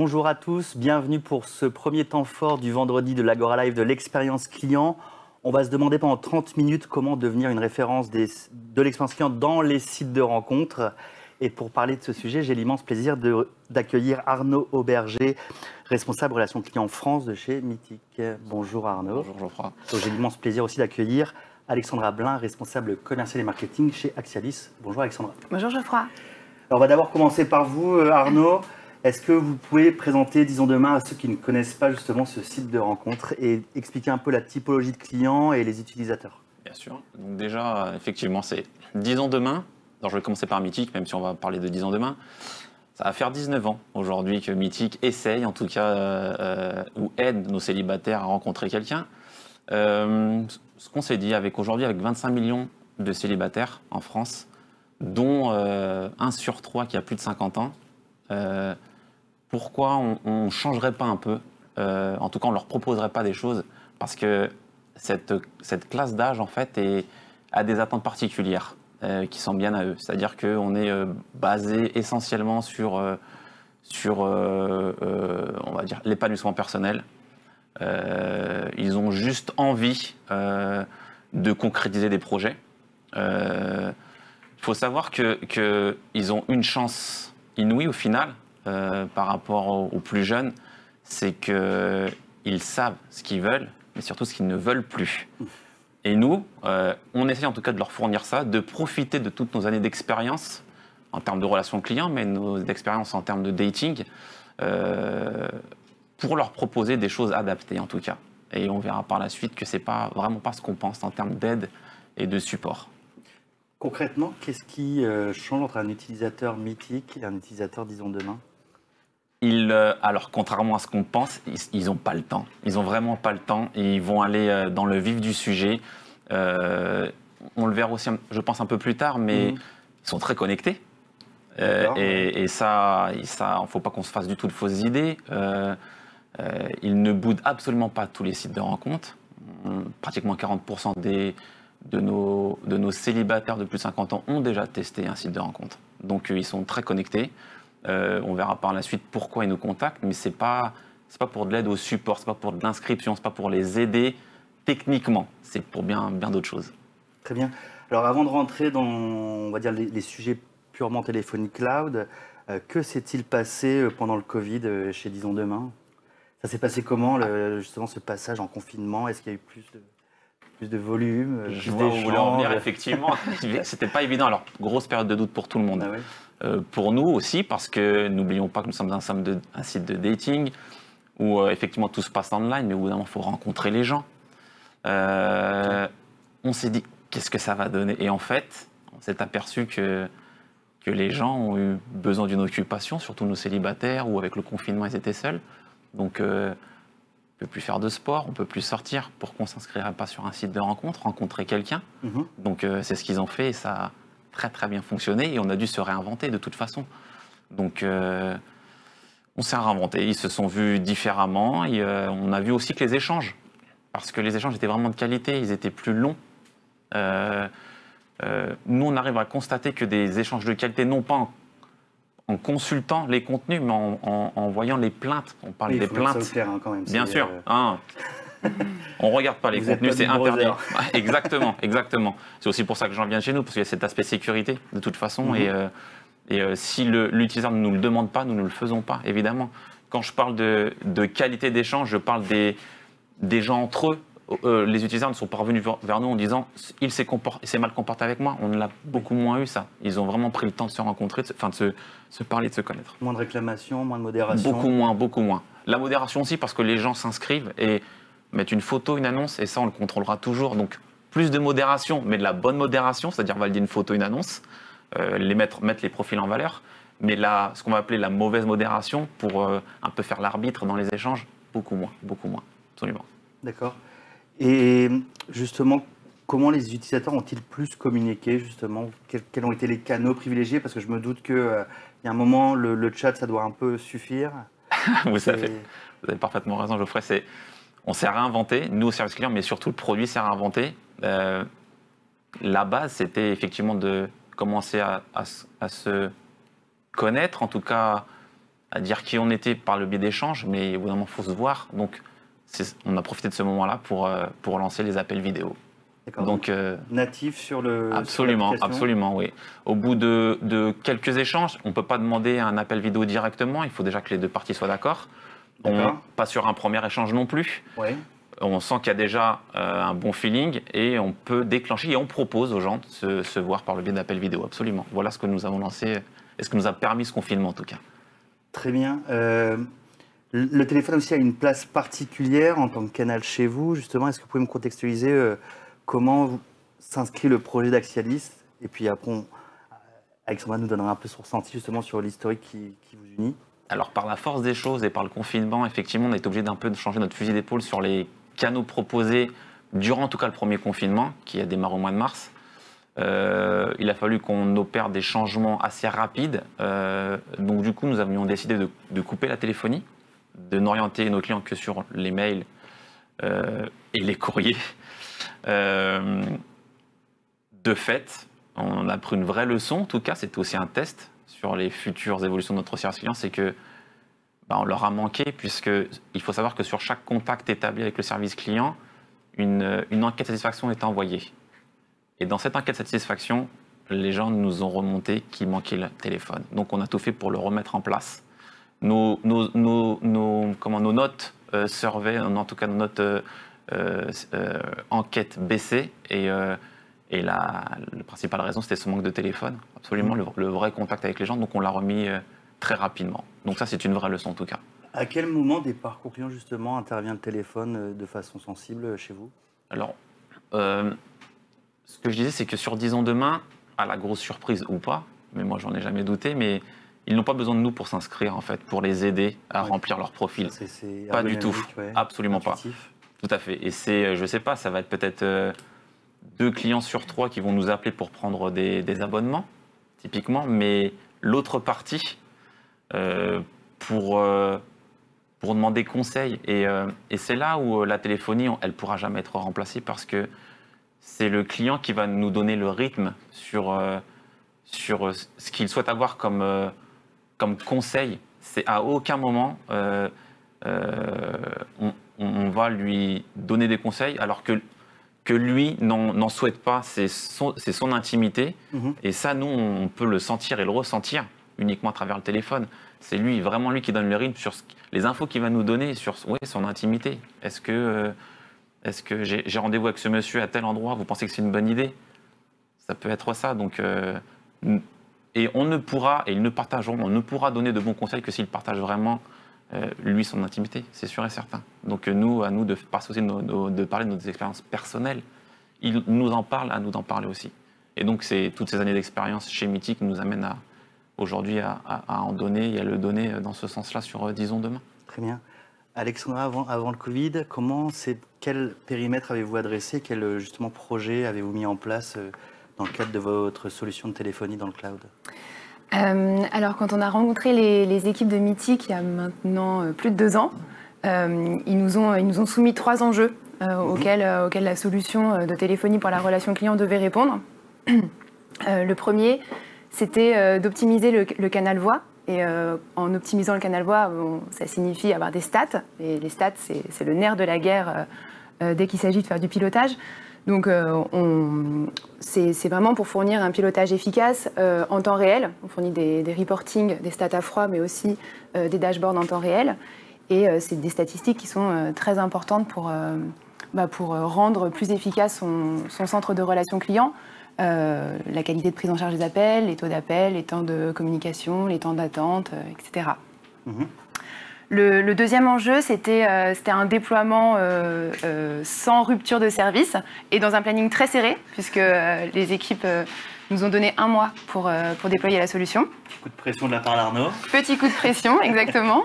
Bonjour à tous, bienvenue pour ce premier temps fort du vendredi de l'Agora Live de l'expérience client. On va se demander pendant 30 minutes comment devenir une référence de l'expérience client dans les sites de rencontres. Et pour parler de ce sujet, j'ai l'immense plaisir d'accueillir Arnaud Auberger, responsable relations clients France de chez Mythic. Bonjour Arnaud. Bonjour Geoffroy. J'ai l'immense plaisir aussi d'accueillir Alexandra Blin, responsable commercial et marketing chez Axialis. Bonjour Alexandra. Bonjour Geoffroy. Alors on va d'abord commencer par vous Arnaud. Est-ce que vous pouvez présenter Disons Demain à ceux qui ne connaissent pas justement ce site de rencontre et expliquer un peu la typologie de clients et les utilisateurs? Bien sûr. Donc déjà, effectivement, c'est Disons Demain. Alors je vais commencer par Mythic, même si on va parler de Disons Demain. Ça va faire 19 ans aujourd'hui que Mythic essaye, en tout cas, ou aide nos célibataires à rencontrer quelqu'un. Ce qu'on s'est dit, aujourd'hui, avec 25 millions de célibataires en France, dont 1 sur 3 qui a plus de 50 ans, pourquoi on ne changerait pas un peu, en tout cas on ne leur proposerait pas des choses, parce que cette classe d'âge en fait a des attentes particulières qui sont bien à eux. C'est-à-dire qu'on est basé essentiellement sur on va dire, l'épanouissement personnel. Ils ont juste envie de concrétiser des projets. Il faut savoir qu'ils ont une chance inouïe au final par rapport aux plus jeunes, c'est qu'ils savent ce qu'ils veulent, mais surtout ce qu'ils ne veulent plus. Et nous, on essaie en tout cas de leur fournir ça, de profiter de toutes nos années d'expérience en termes de relations clients, mais nos expériences en termes de dating, pour leur proposer des choses adaptées en tout cas. Et on verra par la suite que c'est vraiment pas ce qu'on pense en termes d'aide et de support. Concrètement, qu'est-ce qui change entre un utilisateur Mythic et un utilisateur Disons Demain? Alors, contrairement à ce qu'on pense, ils n'ont pas le temps. Ils n'ont vraiment pas le temps et ils vont aller dans le vif du sujet. On le verra aussi, je pense, un peu plus tard, mais ils sont très connectés. Et ça, il ne faut pas qu'on se fasse du tout de fausses idées. Ils ne boudent absolument pas tous les sites de rencontres. Pratiquement 40% de nos célibataires de plus de 50 ans ont déjà testé un site de rencontre. Donc ils sont très connectés. On verra par la suite pourquoi ils nous contactent, mais c'est pas pour de l'aide au support, c'est pas pour de l'inscription, c'est pas pour les aider techniquement, c'est pour bien d'autres choses. Très bien. Alors avant de rentrer dans, on va dire, les sujets purement téléphoniques cloud, que s'est-il passé pendant le Covid chez Disons Demain? Ça s'est passé comment, justement, ce passage en confinement? Est-ce qu'il y a eu plus de volume? Je vois où vous voulez en venir, effectivement. C'était pas évident. Alors, grosse période de doute pour tout le monde. Ah oui. Pour nous aussi, parce que n'oublions pas que nous sommes un site de dating où effectivement tout se passe online, mais au bout d'un moment, il faut rencontrer les gens. On s'est dit, qu'est-ce que ça va donner? Et en fait, on s'est aperçu que les gens ont eu besoin d'une occupation, surtout nos célibataires, ou avec le confinement, ils étaient seuls. Donc, on ne peut plus faire de sport, on ne peut plus sortir. Pourquoi on ne s'inscrirait pas sur un site de rencontre, rencontrer quelqu'un? Donc, c'est ce qu'ils ont fait et ça a très très bien fonctionné et on a dû se réinventer de toute façon. Donc, on s'est réinventé, ils se sont vus différemment et on a vu aussi que les échanges, parce que les échanges étaient vraiment de qualité, ils étaient plus longs. Nous, on arrive à constater que des échanges de qualité, non pas en consultant les contenus, mais en voyant les plaintes. On parle des plaintes. Ça clair, quand même. Bien sûr. On ne regarde pas les contenus, c'est interdit. Exactement, exactement. C'est aussi pour ça que j'en viens chez nous, parce qu'il y a cet aspect sécurité, de toute façon. Et si l'utilisateur ne nous le demande pas, nous ne le faisons pas, évidemment. Quand je parle de qualité d'échange, je parle des gens entre eux. Les utilisateurs ne sont pas revenus vers nous en disant « il s'est mal comporté avec moi ». On l'a beaucoup moins eu, ça. Ils ont vraiment pris le temps de se rencontrer, de se parler, de se connaître. Moins de réclamations, moins de modération? Beaucoup moins, beaucoup moins. La modération aussi, parce que les gens s'inscrivent et mettent une photo, une annonce, et ça, on le contrôlera toujours. Donc, plus de modération, mais de la bonne modération, c'est-à-dire valider une photo, une annonce, mettre les profils en valeur. Mais là, ce qu'on va appeler la mauvaise modération, pour un peu faire l'arbitre dans les échanges, beaucoup moins, absolument. D'accord. Et justement, comment les utilisateurs ont-ils plus communiqué, justement? Quels ont été les canaux privilégiés? Parce que je me doute qu'il y a un moment, le chat, ça doit un peu suffire. Vous avez parfaitement raison, Geoffrey. On s'est réinventé, nous au service client, mais surtout le produit s'est réinventé. La base, c'était effectivement de commencer à se connaître, en tout cas à dire qui on était par le biais d'échanges, mais au bout d'un moment, il faut se voir. Donc, on a profité de ce moment-là pour lancer les appels vidéo. Donc, natif sur le. Absolument, absolument, oui. Au bout de quelques échanges, on ne peut pas demander un appel vidéo directement. Il faut déjà que les deux parties soient d'accord. Pas sur un premier échange non plus. Ouais. On sent qu'il y a déjà un bon feeling et on peut déclencher et on propose aux gens de se voir par le biais d'appels vidéo. Absolument. Voilà ce que nous avons lancé et ce que nous a permis ce confinement en tout cas. Très bien. Le téléphone aussi a une place particulière en tant que canal chez vous. Justement, est-ce que vous pouvez me contextualiser comment s'inscrit le projet d'Axialis? Et puis après, Alexandra nous donnera un peu son ressenti justement sur l'historique qui vous unit. Alors par la force des choses et par le confinement, effectivement, on a été obligé d'un peu de changer notre fusil d'épaule sur les canaux proposés durant en tout cas le premier confinement qui a démarré au mois de mars. Il a fallu qu'on opère des changements assez rapides. Donc du coup, nous avions décidé de couper la téléphonie, de n'orienter nos clients que sur les mails et les courriers. De fait, on a pris une vraie leçon, en tout cas, c'était aussi un test sur les futures évolutions de notre service client, c'est que on leur a manqué, puisqu'il faut savoir que sur chaque contact établi avec le service client, une enquête de satisfaction est envoyée. Et dans cette enquête de satisfaction, les gens nous ont remonté qu'il manquait le téléphone. Donc on a tout fait pour le remettre en place. Nos notes survey, en tout cas nos notes enquête baissée, et la principale raison, c'était ce manque de téléphone, absolument, le vrai contact avec les gens, donc on l'a remis très rapidement. Donc ça, c'est une vraie leçon en tout cas. À quel moment des parcours clients, justement, intervient le téléphone de façon sensible chez vous? Alors, ce que je disais, c'est que sur Disons Demain, à la grosse surprise ou pas, mais moi j'en ai jamais douté, mais ils n'ont pas besoin de nous pour s'inscrire, en fait, pour les aider à remplir leur profil. C'est pas du tout, absolument intuitif. Pas. Tout à fait. Et c'est, je sais pas, ça va être peut-être 2 clients sur 3 qui vont nous appeler pour prendre des abonnements, typiquement, mais l'autre partie, pour demander conseil. Et c'est là où la téléphonie, elle ne pourra jamais être remplacée parce que c'est le client qui va nous donner le rythme sur ce qu'il souhaite avoir comme conseil. C'est à aucun moment on va lui donner des conseils alors que lui n'en souhaite pas. C'est son intimité. Et ça, nous, on peut le sentir et le ressentir uniquement à travers le téléphone. C'est lui, vraiment lui qui donne le rythme sur les infos qu'il va nous donner sur son intimité. Est-ce que j'ai rendez-vous avec ce monsieur à tel endroit, vous pensez que c'est une bonne idée? Ça peut être ça. Donc, et on ne pourra, et ils ne partageront, on ne pourra donner de bons conseils que s'il partage vraiment lui son intimité, c'est sûr et certain. Donc nous, à nous de parler de nos expériences personnelles. Il nous en parle, à nous d'en parler aussi. Et donc c'est toutes ces années d'expérience chez Mythique nous amènent aujourd'hui à en donner et à le donner dans ce sens-là sur Disons Demain. Très bien. Alexandra, avant le Covid, quel périmètre avez-vous adressé? Quel justement projet avez-vous mis en place dans le cadre de votre solution de téléphonie dans le cloud? Alors, quand on a rencontré les équipes de Mythique il y a maintenant plus de 2 ans, ils nous ont soumis 3 enjeux auxquels la solution de téléphonie pour la relation client devait répondre. Le premier, c'était d'optimiser le canal voix. Et en optimisant le canal voix, ça signifie avoir des stats. Et les stats, c'est le nerf de la guerre dès qu'il s'agit de faire du pilotage. Donc, c'est vraiment pour fournir un pilotage efficace en temps réel. On fournit des reportings, des stats à froid, mais aussi des dashboards en temps réel. Et c'est des statistiques qui sont très importantes pour rendre plus efficace son centre de relations clients. La qualité de prise en charge des appels, les taux d'appel, les temps de communication, les temps d'attente, etc. Le deuxième enjeu, c'était un déploiement sans rupture de service et dans un planning très serré, puisque les équipes nous ont donné 1 mois pour déployer la solution. Petit coup de pression de la part d'Arnaud. Petit coup de pression, exactement.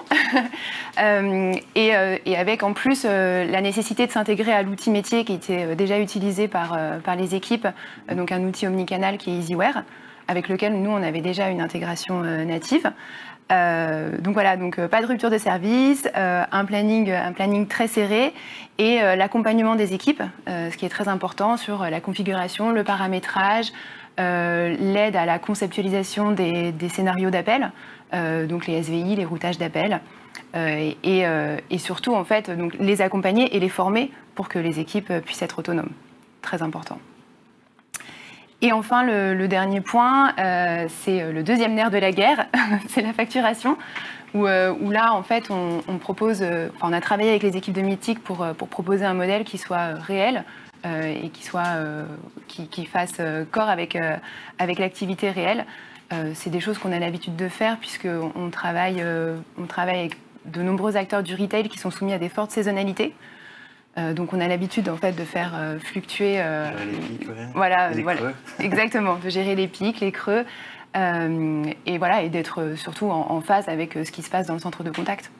Et avec en plus la nécessité de s'intégrer à l'outil métier qui était déjà utilisé par les équipes, donc un outil omnicanal qui est EasyWare, avec lequel nous, on avait déjà une intégration native. Donc voilà, pas de rupture de service, un planning très serré et l'accompagnement des équipes, ce qui est très important sur la configuration, le paramétrage, l'aide à la conceptualisation des scénarios d'appel, donc les SVI, les routages d'appel, et surtout en fait donc, les accompagner et les former pour que les équipes puissent être autonomes. Très important. Et enfin, le dernier point, c'est le deuxième nerf de la guerre, c'est la facturation, où là, en fait, on propose, on a travaillé avec les équipes de Mythic pour proposer un modèle qui soit réel et qui fasse corps avec l'activité réelle. C'est des choses qu'on a l'habitude de faire puisqu'on travaille avec de nombreux acteurs du retail qui sont soumis à des fortes saisonnalités. Donc on a l'habitude en fait de faire fluctuer les pics, voilà, les creux. Exactement, de gérer les pics, les creux et d'être surtout en phase avec ce qui se passe dans le centre de contact.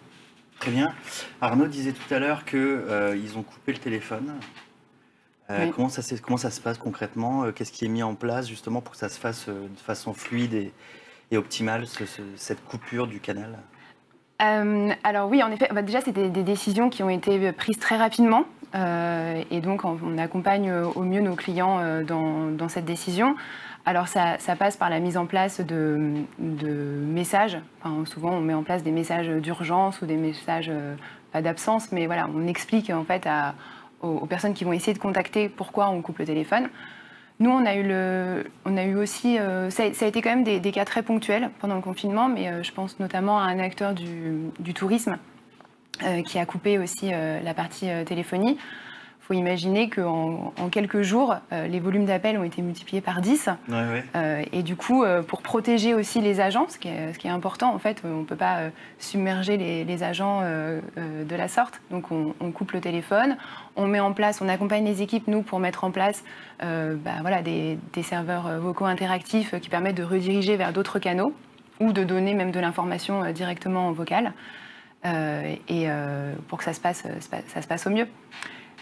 Très bien. Arnaud disait tout à l'heure qu'ils ont coupé le téléphone. Oui. Comment ça se passe concrètement? Qu'est-ce qui est mis en place justement pour que ça se fasse de façon fluide et optimale, cette coupure du canal? Alors oui, en effet, déjà c'est des décisions qui ont été prises très rapidement et donc on accompagne au mieux nos clients dans cette décision. Alors ça passe par la mise en place de messages. Enfin, souvent on met en place des messages d'urgence ou des messages pas d'absence, mais voilà, on explique en fait aux personnes qui vont essayer de contacter pourquoi on coupe le téléphone. Nous, on a eu aussi, ça a été quand même des cas très ponctuels pendant le confinement, mais je pense notamment à un acteur du tourisme qui a coupé aussi la partie téléphonie. Il faut imaginer qu'en quelques jours, les volumes d'appels ont été multipliés par 10. Et du coup, pour protéger aussi les agents, ce qui est important, en fait, on ne peut pas submerger les agents de la sorte. Donc on coupe le téléphone, on accompagne les équipes, nous, pour mettre en place des serveurs vocaux interactifs qui permettent de rediriger vers d'autres canaux ou de donner même de l'information directement en vocal pour que ça se passe au mieux.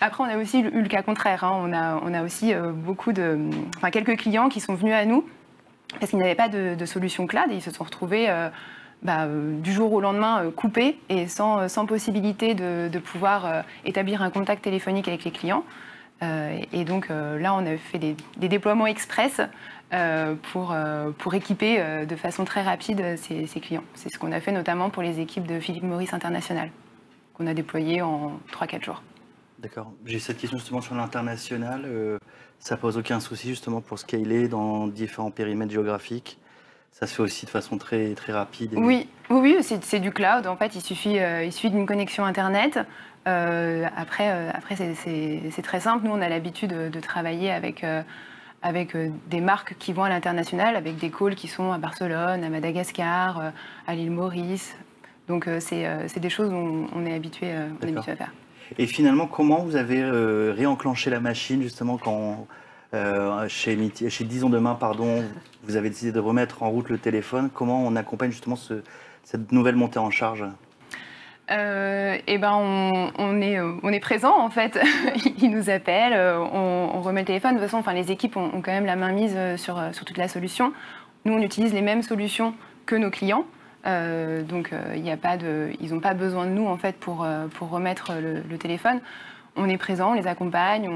Après, on a aussi eu le cas contraire. On a aussi quelques clients qui sont venus à nous parce qu'ils n'avaient pas de solution cloud et ils se sont retrouvés du jour au lendemain coupés et sans possibilité de pouvoir établir un contact téléphonique avec les clients. Et donc là, on a fait des déploiements express pour équiper de façon très rapide ces clients. C'est ce qu'on a fait notamment pour les équipes de Philip Morris International, qu'on a déployées en 3-4 jours. D'accord. J'ai cette question justement sur l'international. Ça pose aucun souci justement pour scaler dans différents périmètres géographiques. Ça se fait aussi de façon très, très rapide. Oui, c'est du cloud. En fait, il suffit d'une connexion Internet. Après c'est très simple. Nous, on a l'habitude de travailler avec des marques qui vont à l'international, avec des calls qui sont à Barcelone, à Madagascar, à l'île Maurice. Donc, c'est des choses où on est habitué à faire. Et finalement, comment vous avez réenclenché la machine, justement, quand chez Disons Demain, vous avez décidé de remettre en route le téléphone? Comment on accompagne justement cette nouvelle montée en charge? On est présent, en fait. Ils nous appellent, on remet le téléphone. De toute façon, les équipes ont quand même la main mise sur toute la solution. Nous, on utilise les mêmes solutions que nos clients. Donc ils n'ont pas besoin de nous en fait pour remettre le téléphone. On est présent, on les accompagne,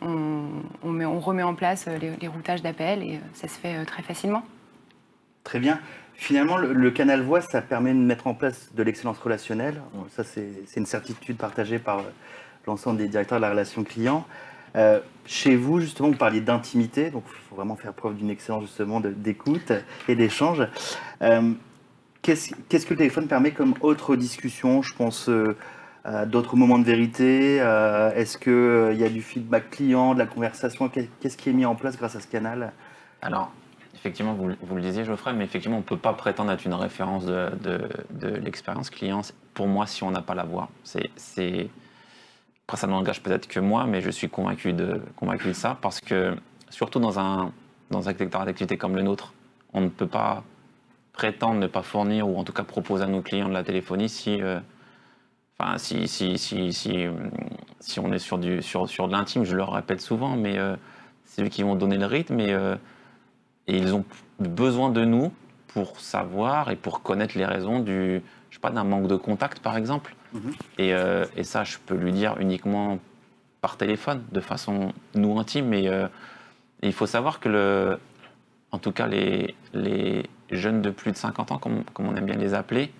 on remet en place les routages d'appels et ça se fait très facilement. Très bien. Finalement, le canal voix, ça permet de mettre en place de l'excellence relationnelle. Ça, c'est une certitude partagée par l'ensemble des directeurs de la relation client. Chez vous, justement, vous parliez d'intimité, donc il faut vraiment faire preuve d'une excellence justement d'écoute et d'échange. Qu'est-ce que le téléphone permet comme autre discussion? Je pense à d'autres moments de vérité. Est-ce qu'il y a du feedback client, de la conversation? Qu'est-ce qui est mis en place grâce à ce canal? Alors, effectivement, vous le disiez, Geoffrey, mais effectivement, on ne peut pas prétendre être une référence de l'expérience client. Pour moi, si on n'a pas la voix, après, ça n'engage peut-être que moi, mais je suis convaincu de ça, parce que, surtout dans un secteur d'activité comme le nôtre, on ne peut pas prétendre ne pas fournir ou en tout cas proposer à nos clients de la téléphonie si on est sur de l'intime. Je le répète souvent, mais c'est eux qui vont donner le rythme et ils ont besoin de nous pour savoir et pour connaître les raisons d'un manque de contact par exemple. Et ça, je peux lui dire uniquement par téléphone, de façon nous intime, mais Et il faut savoir que, en tout cas, les jeunes de plus de 50 ans, comme on aime bien les appeler,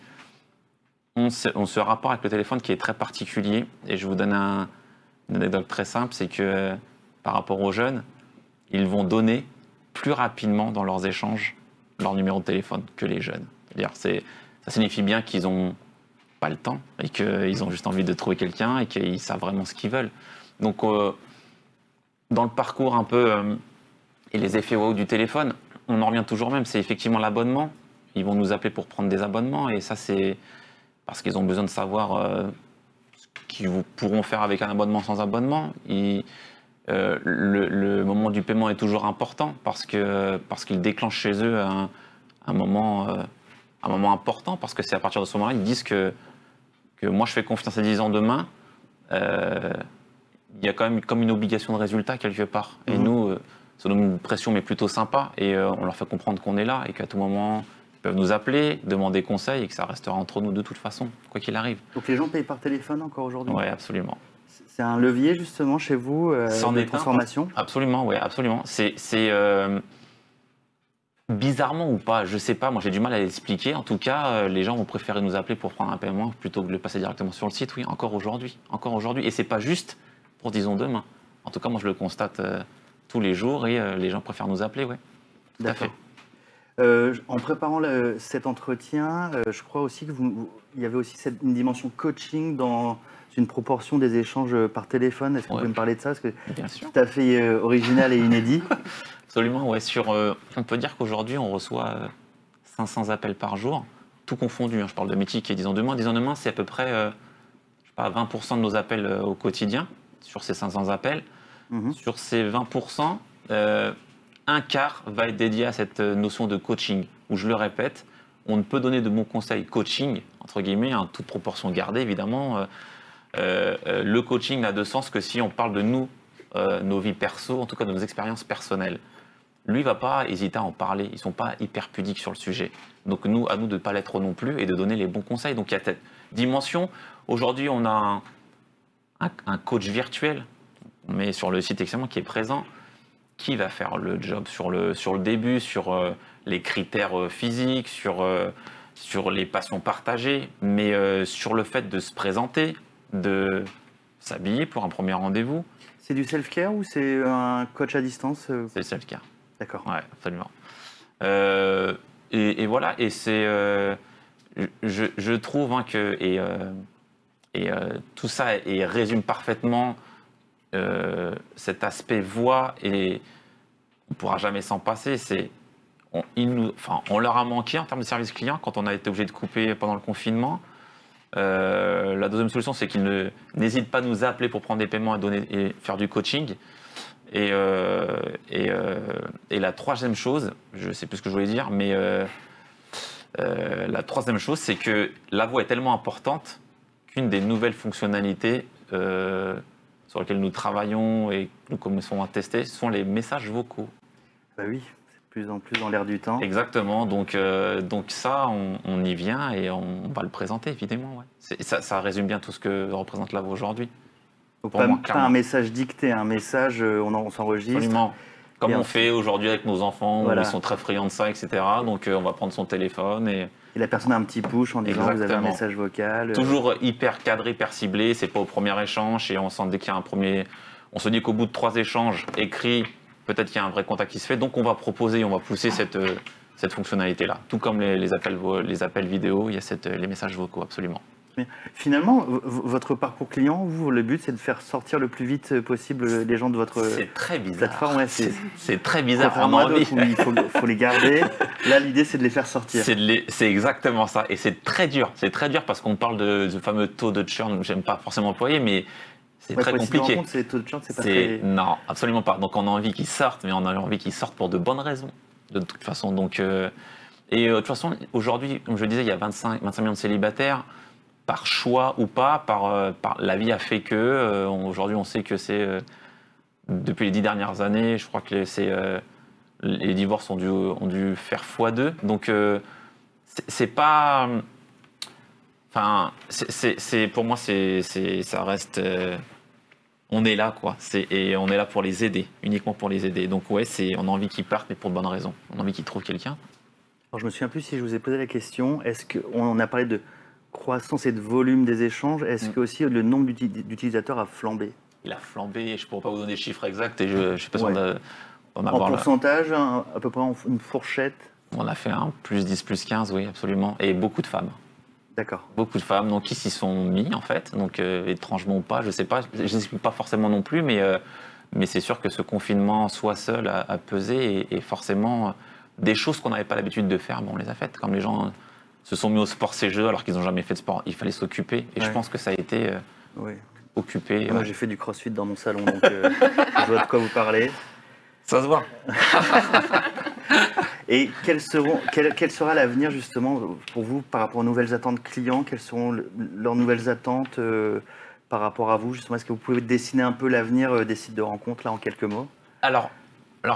ont ce rapport avec le téléphone qui est très particulier. Et je vous donne une anecdote très simple, c'est que par rapport aux jeunes, ils vont donner plus rapidement dans leurs échanges leur numéro de téléphone que les jeunes. C'est-à-dire, ça signifie bien qu'ils n'ont pas le temps et qu'ils ont juste envie de trouver quelqu'un et qu'ils savent vraiment ce qu'ils veulent. Donc, dans le parcours un peu et les effets wow du téléphone, on en revient toujours même, c'est effectivement l'abonnement. Ils vont nous appeler pour prendre des abonnements et ça, c'est parce qu'ils ont besoin de savoir ce qu'ils pourront faire avec un abonnement sans abonnement. Le moment du paiement est toujours important parce qu'il déclenche chez eux un moment important, parce que c'est à partir de ce moment-là ils disent que moi je fais confiance à 10 ans demain, il y a quand même comme une obligation de résultat quelque part. Et nous, ça nous met une pression mais plutôt sympa, et on leur fait comprendre qu'on est là et qu'à tout moment ils peuvent nous appeler, demander conseil et que ça restera entre nous de toute façon, quoi qu'il arrive. Donc les gens payent par téléphone encore aujourd'hui? Oui, absolument. C'est un levier justement chez vous de transformation? Absolument, oui, absolument. C'est bizarrement ou pas, je sais pas, moi j'ai du mal à l'expliquer. En tout cas, les gens vont préférer nous appeler pour prendre un paiement plutôt que de le passer directement sur le site, oui, encore aujourd'hui. Et c'est pas juste pour disons demain. En tout cas, moi je le constate tous les jours et les gens préfèrent nous appeler, oui. Tout à fait. En préparant cet entretien, je crois aussi il y avait aussi une dimension coaching dans une proportion des échanges par téléphone. Est-ce que vous pouvez me parler de ça? Parce que c'est tout à fait original et inédit. Absolument, ouais. On peut dire qu'aujourd'hui, on reçoit 500 appels par jour, tout confondu. Je parle de Mythique et Disons Demain. Disons Demain, c'est à peu près 20% de nos appels au quotidien, sur ces 500 appels. Sur ces 20%, un quart va être dédié à cette notion de coaching, où je le répète, on ne peut donner de bons conseils coaching, entre guillemets, en toute proportion gardée évidemment. Le coaching n'a de sens que si on parle de nous, nos vies perso, en tout cas de nos expériences personnelles. Lui ne va pas hésiter à en parler, ils ne sont pas hyper pudiques sur le sujet. Donc à nous de ne pas l'être non plus et de donner les bons conseils. Donc il y a cette dimension. Aujourd'hui, on a un coach virtuel, mais sur le site extrêmement qui est présent, qui va faire le job sur le début, sur les critères physiques, sur les passions partagées, mais sur le fait de se présenter, de s'habiller pour un premier rendez-vous. C'est du self-care ou c'est un coach à distance? C'est le self-care. D'accord. Ouais, absolument. Et voilà, et c'est, je trouve que tout ça résume parfaitement cet aspect voix, et on ne pourra jamais s'en passer. On leur a manqué en termes de service client quand on a été obligé de couper pendant le confinement. La deuxième solution, c'est qu'ils n'hésitent pas à nous appeler pour prendre des paiements et faire du coaching. Et la troisième chose, je ne sais plus ce que je voulais dire, mais la troisième chose, c'est que la voix est tellement importante qu'une des nouvelles fonctionnalités sur lesquelles nous travaillons et que nous commençons à tester sont les messages vocaux. Bah oui, c'est de plus en plus dans l'air du temps. Exactement, donc ça, on y vient et on va le présenter, évidemment. Ouais. Ça résume bien tout ce que représente la voix aujourd'hui. Pas un message dicté, un message, on s'enregistre. Absolument. Comme on fait aujourd'hui avec nos enfants, voilà. Où ils sont très friands de ça, etc. Donc on va prendre son téléphone et la personne a un petit push en disant vous avez un message vocal. Toujours hyper cadré, hyper ciblé, c'est pas au premier échange, et on sent dès qu'il y a un premier... On se dit qu'au bout de 3 échanges écrits, peut-être qu'il y a un vrai contact qui se fait, donc on va proposer, on va pousser cette fonctionnalité-là. Tout comme les appels vidéo, il y a les messages vocaux, absolument. Mais finalement, votre parcours client, le but, c'est de faire sortir le plus vite possible les gens de votre plateforme. Ouais, c'est très bizarre. On a envie. Il faut les garder. Là, l'idée, c'est de les faire sortir. C'est exactement ça. Et c'est très dur. C'est très dur parce qu'on parle de ce fameux taux de churn, j'aime pas forcément employer, mais c'est très compliqué. Ces taux de churn, c'est pas très... Non, absolument pas. Donc on a envie qu'ils sortent, mais on a envie qu'ils sortent pour de bonnes raisons, de toute façon. Donc, de toute façon, aujourd'hui, comme je le disais, il y a 25 millions de célibataires. Par choix ou pas, la vie a fait que, aujourd'hui on sait que c'est, depuis les 10 dernières années, je crois que les divorces ont dû faire x2, donc c'est pas, enfin, pour moi ça reste on est là, quoi. Et on est là pour les aider, uniquement pour les aider. Donc ouais, on a envie qu'ils partent, mais pour de bonnes raisons. On a envie qu'ils trouvent quelqu'un. Alors, je me souviens plus si je vous ai posé la question. Est-ce qu'on a parlé de croissance et de volume des échanges? Est-ce que aussi le nombre d'utilisateurs a flambé? Il a flambé, je ne pourrais pas vous donner les chiffres exacts, et je ne sais pas si on a en pourcentage, à peu près une fourchette? On a fait un +10, +15, oui, absolument. Et beaucoup de femmes. D'accord. Beaucoup de femmes, donc qui s'y sont mis, en fait. Donc, étrangement ou pas, je ne sais pas, je n'explique pas forcément non plus, mais c'est sûr que ce confinement, soit seul, a pesé, et forcément, des choses qu'on n'avait pas l'habitude de faire, on les a faites. Comme les gens se sont mis au sport CGE alors qu'ils n'ont jamais fait de sport, il fallait s'occuper. Et je pense que ça a été occupé. Moi, j'ai fait du crossfit dans mon salon, donc je vois de quoi vous parlez. Ça se voit. Et quel sera l'avenir justement pour vous par rapport aux nouvelles attentes clients? Quelles seront leurs nouvelles attentes par rapport à vous justement? Est-ce que vous pouvez dessiner un peu l'avenir des sites de rencontres là en quelques mots? Alors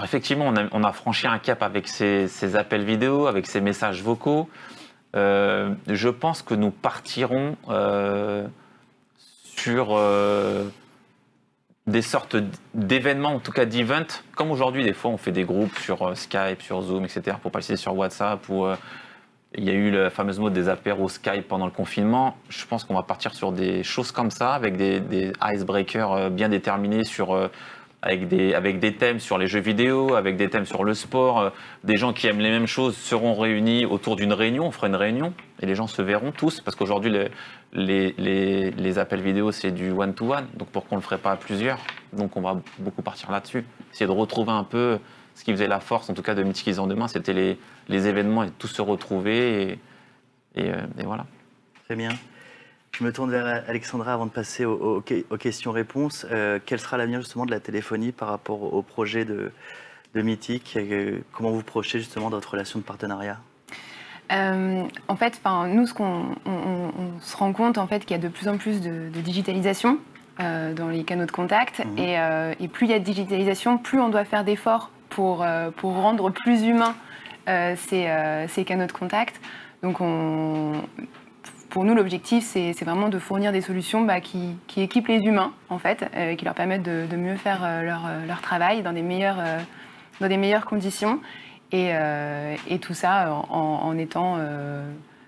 effectivement, on a franchi un cap avec ces appels vidéo, avec ces messages vocaux. Je pense que nous partirons sur des sortes d'événements, en tout cas d'events, comme aujourd'hui, des fois on fait des groupes sur Skype, sur Zoom, etc., pour passer sur WhatsApp, ou il y a eu la fameuse mode des apéros Skype pendant le confinement. Je pense qu'on va partir sur des choses comme ça, avec des icebreakers bien déterminés, avec des thèmes sur les jeux vidéo, avec des thèmes sur le sport. Des gens qui aiment les mêmes choses seront réunis autour d'une réunion, on fera une réunion, et les gens se verront tous, parce qu'aujourd'hui, les appels vidéo, c'est du one-to-one, donc pourquoi on ne le ferait pas à plusieurs? Donc on va beaucoup partir là-dessus, essayer de retrouver un peu ce qui faisait la force, en tout cas de Meetic Is On Demain, c'était les événements et tous se retrouver, et voilà. Très bien. Je me tourne vers Alexandra avant de passer aux questions-réponses. Quel sera l'avenir justement de la téléphonie par rapport au projet de Meetic? Comment vous projetez justement dans votre relation de partenariat? En fait, nous, on se rend compte en fait, qu'il y a de plus en plus de digitalisation dans les canaux de contact. Et plus il y a de digitalisation, plus on doit faire d'efforts pour rendre plus humains ces canaux de contact. Donc, pour nous, l'objectif, c'est vraiment de fournir des solutions qui équipent les humains, en fait, qui leur permettent de mieux faire leur travail dans des meilleures conditions. Et tout ça en étant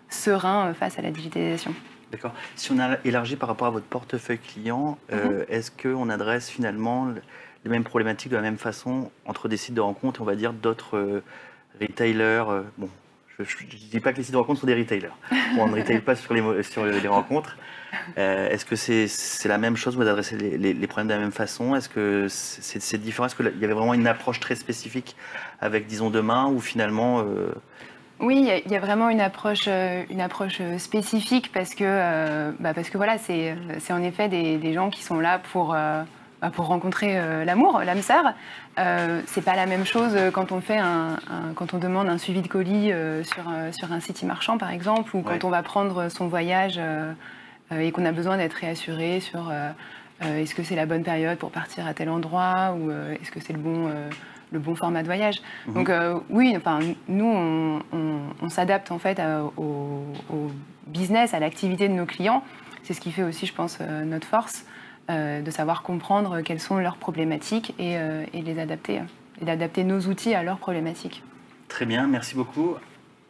serein face à la digitalisation. D'accord. Si on a élargi par rapport à votre portefeuille client, est-ce qu'on adresse finalement les mêmes problématiques de la même façon entre des sites de rencontres, on va dire, d'autres retailers bon, je ne dis pas que les sites de rencontres sont des retailers. Bon, on ne retaille pas sur les rencontres. Est-ce que c'est la même chose? Vous adressez les problèmes de la même façon? Est-ce que c'est différent? Est-ce qu'il y avait vraiment une approche très spécifique avec Disons Demain ou finalement Oui, il y a vraiment une approche spécifique parce que voilà, c'est en effet des gens qui sont là pour rencontrer l'amour, l'âme sœur. C'est pas la même chose quand on demande un suivi de colis sur un site e-marchand par exemple, ou quand on va prendre son voyage et qu'on a besoin d'être réassuré sur est-ce que c'est la bonne période pour partir à tel endroit, ou est-ce que c'est le bon format de voyage. Donc oui, enfin, nous on s'adapte en fait au business, à l'activité de nos clients. C'est ce qui fait aussi, je pense, notre force. De savoir comprendre quelles sont leurs problématiques et les adapter, et d'adapter nos outils à leurs problématiques. Très bien, merci beaucoup.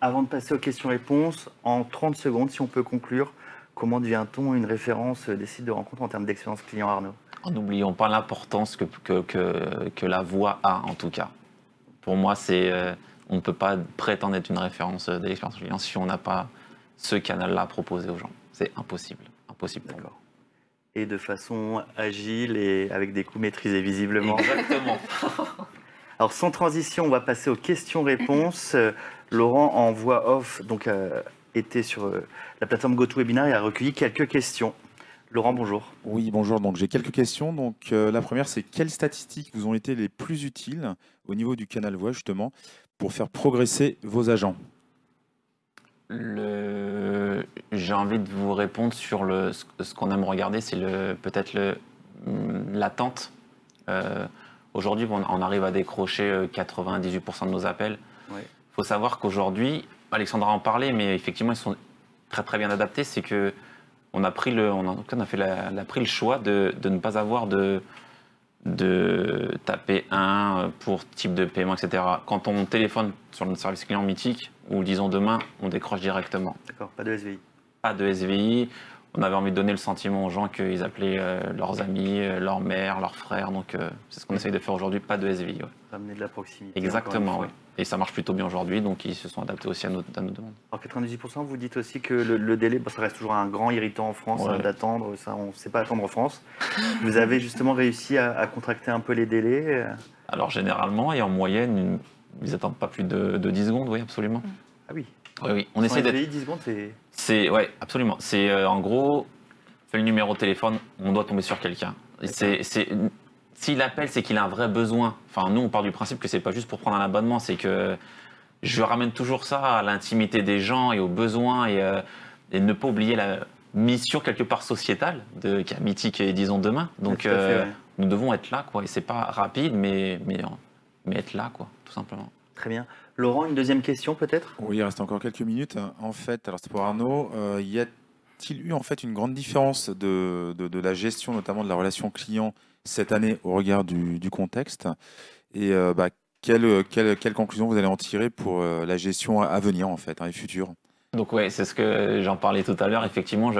Avant de passer aux questions-réponses, en 30 secondes, si on peut conclure, comment devient-on une référence des sites de rencontres en termes d'expérience client, Arnaud? N'oublions pas l'importance que la voix a, en tout cas. Pour moi, on ne peut pas prétendre être une référence de l'expérience client si on n'a pas ce canal-là à proposer aux gens. C'est impossible. Impossible pour moi. Et de façon agile et avec des coûts maîtrisés visiblement. Exactement. Alors sans transition, on va passer aux questions-réponses. Laurent, en voix off, donc, était sur la plateforme GoToWebinar et a recueilli quelques questions. Laurent, bonjour. Oui, bonjour. Donc j'ai quelques questions. Donc la première, c'est quelles statistiques vous ont été les plus utiles au niveau du canal voix justement pour faire progresser vos agents? J'ai envie de vous répondre sur ce qu'on aime regarder, c'est peut-être l'attente. Aujourd'hui, on arrive à décrocher 98% de nos appels. Il faut savoir qu'aujourd'hui, Alexandra en parlait, mais effectivement, ils sont très très bien adaptés. C'est que on a pris le choix de ne pas avoir de taper 1 pour type de paiement, etc. Quand on téléphone sur notre service client mythique, ou disons demain, on décroche directement. D'accord, pas de SVI. Pas de SVI. On avait envie de donner le sentiment aux gens qu'ils appelaient leurs amis, leur mère, leurs frères. Donc c'est ce qu'on essaye de faire aujourd'hui, pas de SVI. Ouais. Ramener de la proximité. Exactement, oui. Et ça marche plutôt bien aujourd'hui, donc ils se sont adaptés aussi à nos demandes. Alors 98%, vous dites aussi que le délai, ça reste toujours un grand irritant en France, Ouais. d'attendre, ça on ne sait pas attendre en France. Vous avez justement réussi à contracter un peu les délais. Alors généralement, et en moyenne, ils n'attendent pas plus de 10 secondes, oui, absolument. Ah oui. Oui, oui. On Sans essaie d'être... SVI, 10 secondes, c'est... Oui, absolument. C'est en gros, fait le numéro de téléphone, on doit tomber sur quelqu'un. S'il appelle, c'est qu'il a un vrai besoin. Enfin, nous, on part du principe que c'est pas juste pour prendre un abonnement, c'est que je ramène toujours ça à l'intimité des gens et aux besoins et ne pas oublier la mission quelque part sociétale qu'a Mythique et disons demain. Donc, Tout à fait, ouais. nous devons être là, quoi. Et c'est pas rapide, mais être là, quoi, tout simplement. Très bien. Laurent, une deuxième question peut-être? Oui, il reste encore quelques minutes. En fait, alors c'est pour Arnaud, y a-t-il eu en fait une grande différence de la gestion, notamment de la relation client cette année au regard du contexte? Et quelle conclusion vous allez en tirer pour la gestion à venir en fait, et future? Donc ouais, c'est ce que j'en parlais tout à l'heure. Effectivement,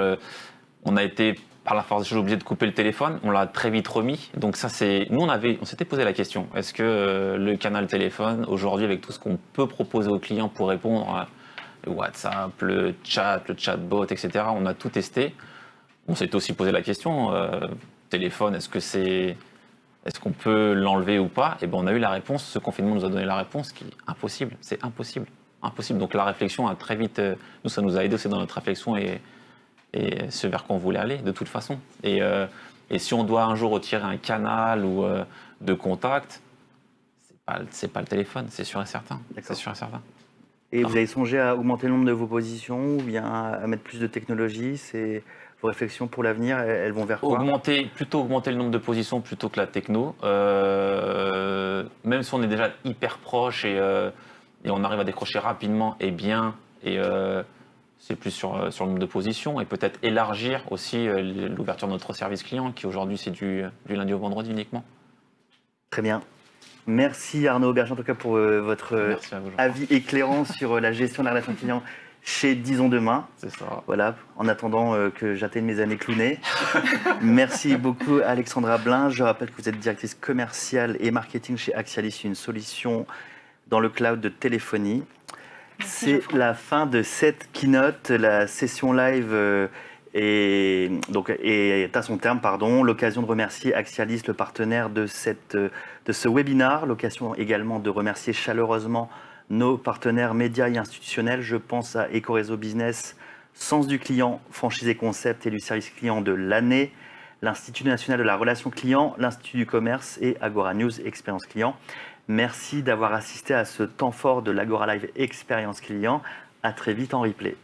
on a été, par la force des choses, obligé de couper le téléphone. On l'a très vite remis. Donc ça, nous, on s'était posé la question. Est-ce que le canal téléphone, aujourd'hui, avec tout ce qu'on peut proposer aux clients pour répondre, le WhatsApp, le chatbot, etc., on a tout testé. On s'était aussi posé la question, téléphone, est-ce qu'on peut l'enlever ou pas? Et ben, on a eu la réponse. Ce confinement nous a donné la réponse qui est impossible. C'est impossible. Impossible. Donc la réflexion a très vite, nous, ça nous a aidé aussi dans notre réflexion et ce vers quoi on voulait aller de toute façon. Et si on doit un jour retirer un canal ou de contact, c'est pas le téléphone, c'est sûr et certain. C'est sûr et certain. Et vous avez songé à augmenter le nombre de vos positions ou bien à mettre plus de technologie? C'est vos réflexions pour l'avenir, elles vont vers quoi? Plutôt augmenter le nombre de positions plutôt que la techno. Même si on est déjà hyper proche et on arrive à décrocher rapidement et bien, et c'est plus sur le nombre de positions, et peut-être élargir aussi l'ouverture de notre service client, qui aujourd'hui c'est du lundi au vendredi uniquement. Très bien. Merci Arnaud Auberger en tout cas pour votre avis éclairant sur la gestion de la relation client chez Disons Demain. C'est ça. Voilà, en attendant que j'atteigne mes années clownées. Merci beaucoup Alexandra Blin. Je rappelle que vous êtes directrice commerciale et marketing chez Axialis, une solution dans le cloud de téléphonie. C'est la fin de cette keynote. La session live est à son terme. L'occasion de remercier Axialis, le partenaire de ce webinaire. L'occasion également de remercier chaleureusement nos partenaires médias et institutionnels. Je pense à Ecorezo Business, Sens du client, Franchise et Concept et du service client de l'année, l'Institut national de la relation client, l'Institut du commerce et Agora News Expérience Client. Merci d'avoir assisté à ce temps fort de l'Agora Live Expérience Client. À très vite en replay.